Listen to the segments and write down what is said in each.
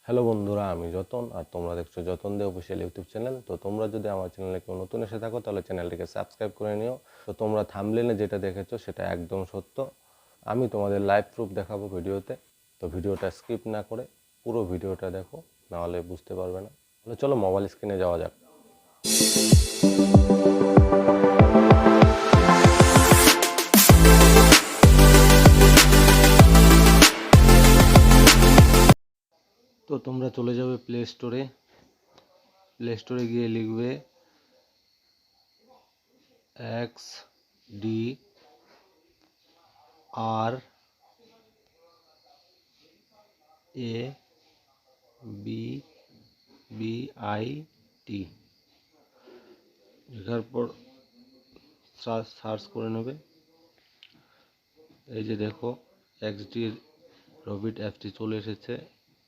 Hello বন্ধুরা, আমি যতন আর তোমরা দেখছো যতন দে অফিসিয়াল ইউটিউব চ্যানেল। তো তোমরা যদি আমার চ্যানেলে কেউ নতুন এসে থাকো তাহলে চ্যানেলটিকে সাবস্ক্রাইব করে নিও। তো তোমরা থাম্বনেইলে যেটা দেখেছো সেটা একদম সত্য। আমি তোমাদের লাইভ প্রুফ দেখাবো ভিডিওতে। তো ভিডিওটা স্কিপ না করে পুরো ভিডিওটা দেখো, নাহলে বুঝতে পারবে না। তাহলে চলো মোবাইল স্ক্রিনে যাওয়া যাক। তো তোমরা চলে যাবে প্লে স্টোরে গিয়ে লিখবে xdrabbit লেখার পর সার্চ করে নেবে। এই যে দেখো xdrabbit অ্যাপটি চলে এসেছে।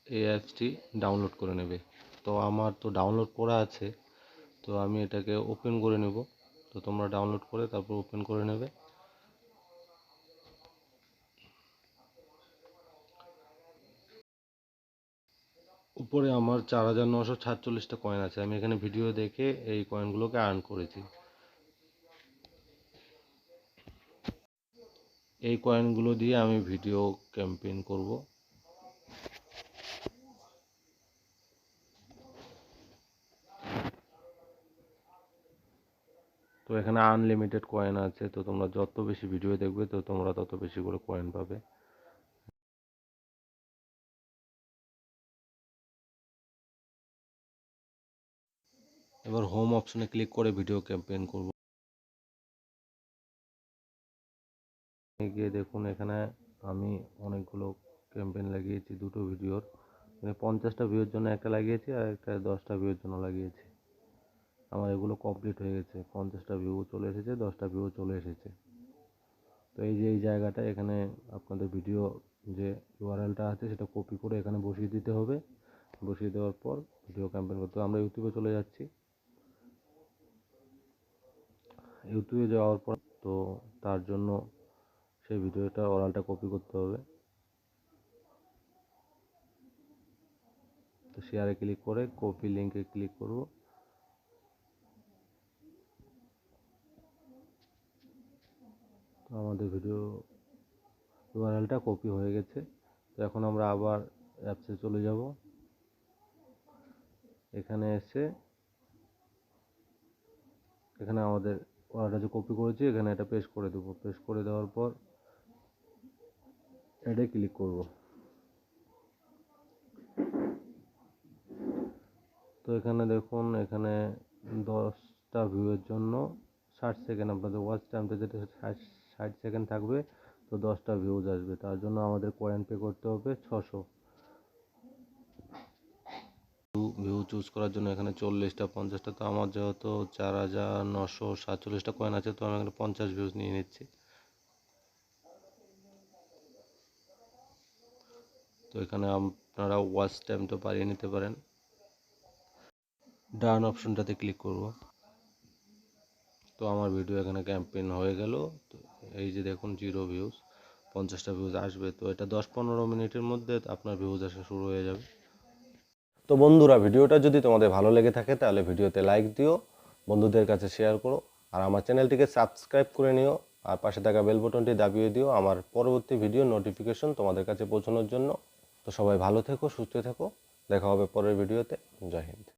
এই অ্যাপটি ডাউনলোড করে নেবে। তো আমার তো ডাউনলোড করা আছে, তো আমি এটাকে ওপেন করে নেব। তো তোমরা ডাউনলোড করে তারপর ওপেন করে নেবে। উপরে আমার 4946টা কয়েন আছে। আমি এখানে ভিডিও দেখে এই কয়েনগুলোকে আর্ন করেছি। এই কয়েনগুলো দিয়ে আমি ভিডিও ক্যাম্পেইন করব। তো এখানে আনলিমিটেড কয়েন আছে। তো তোমরা যত বেশি ভিডিও দেখবে তো তোমরা তত বেশি করে কয়েন পাবে। এবার হোম অপশনে ক্লিক করে ভিডিও ক্যাম্পেইন করব। গিয়ে দেখুন এখানে আমি অনেকগুলো ক্যাম্পেইন লাগিয়েছি, দুটো ভিডিওর। মানে 50টা ভিউর জন্য একটা লাগিয়েছি আর একটা 10টা ভিউর জন্য লাগিয়েছি। আমার এগুলো কমপ্লিট হয়ে গেছে। 50টা ভিউ চলে এসেছে, 10টা ভিউ চলে এসেছে। তো এই যে এই জায়গাটা, এখানে আপনাদের ভিডিও যে ইউআরএলটা আছে সেটা কপি করে এখানে বসিয়ে দিতে হবে। বসিয়ে দেওয়ার পর ভিডিও ক্যাম্পেইন করতে হবে। আমরা ইউটিউবে চলে যাচ্ছি। ইউটিউবে যাওয়ার পর তো তার জন্য সেই ভিডিওটা ইউআরএলটা কপি করতে হবে। তো শেয়ারে ক্লিক করে কপি লিঙ্কে ক্লিক করব। তো আমাদের ভিডিও ইউআরএলটা কপি হয়ে গেছে। তো এখন আমরা আবার অ্যাপসে চলে যাব। এখানে এসে এখানে আমাদের ওয়ার্ডটা যে কপি করেছি এখানে এটা পেস্ট করে দেবো। পেস্ট করে দেওয়ার পর এটা ক্লিক করব। তো এখানে দেখুন, এখানে 10টা ভিউয়ের জন্য 60 সেকেন্ড আপনাদের ওয়াচ টাইমটা যেটা 60 সেকেন্ড থাকবে। তো 10টা ভিউজ আসবে। তার জন্য আমাদের কয়েন পে করতে হবে 600। ভিউ চুজ করার জন্য এখানে 40টা 50টা, তো আমার যেহেতু 4947টা কয়েন আছে, তো আমি এখানে 50 ভিউজ নিয়ে নিচ্ছি। তো এখানে আপনারা ওয়াচ টাইমটা বাড়িয়ে নিতে পারেন। ডান অপশনটাতে ক্লিক করব। তো আমার ভিডিও এখানে ক্যাম্পেইন হয়ে গেল। তো এই যে দেখুন 0 ভিউজ, 50টা ভিউজ আসবে। তো এটা 10-15 মিনিটের মধ্যে আপনার ভিউজ আসা শুরু হয়ে যাবে। তো বন্ধুরা, ভিডিওটা যদি তোমাদের ভালো লেগে থাকে তাহলে ভিডিওতে লাইক দিও, বন্ধুদের কাছে শেয়ার করো, আর আমার চ্যানেলটিকে সাবস্ক্রাইব করে নিও। আর পাশে থাকা বেল বাটনটি দাবিয়ে দিও আমার পরবর্তী ভিডিও নোটিফিকেশন তোমাদের কাছে পৌঁছানোর জন্য। তো সবাই ভালো থেকো, সুস্থ থেকো। দেখা হবে পরের ভিডিওতে। জয় হিন্দ।